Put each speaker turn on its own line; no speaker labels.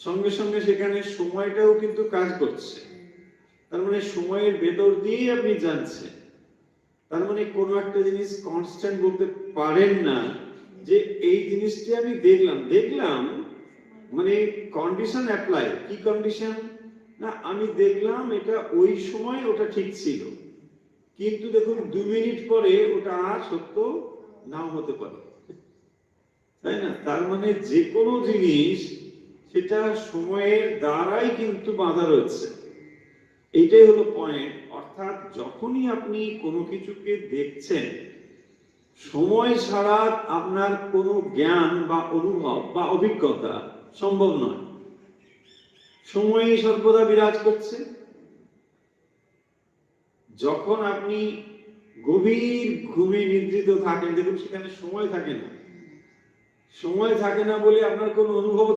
সঙ্গে সঙ্গে সেখানে সময়টাও কিন্তু কাজ করছে। তার মানে সময়ের ভেতর দিয়েই আপনি জানছেন। তার মানে কোনো একটা জিনিস কনস্ট্যান্ট বলতে পারেন না যে এই জিনিসটি আমি দেখলাম মানে কন্ডিশন অ্যাপ্লাই। কি কন্ডিশন? না, আমি দেখলাম এটা ওই সময় ওটা ঠিক ছিল, কিন্তু দেখুন 2 মিনিট পরে ওটা আর সত্য নাও হতে পারে, তাই না? তার মানে যে কোনো জিনিস সেটা সময়ের দ্বারাই কিন্তু বাঁধা রয়েছে। এইটাই হলো পয়েন্ট। অর্থাৎ যখনই আপনি কোনো কিছুকে দেখছেন, সময় ছাড়া আপনার কোনো জ্ঞান বা অনুভব বা অভিজ্ঞতা সম্ভব নয়। সময়ই সর্বদা বিরাজ করছে। যখন আপনি গভীর ঘুমে নিদ্রিত থাকেন, দেখুন সেখানে সময় থাকে না। সময় থাকে না বলে আপনার কোনো অনুভব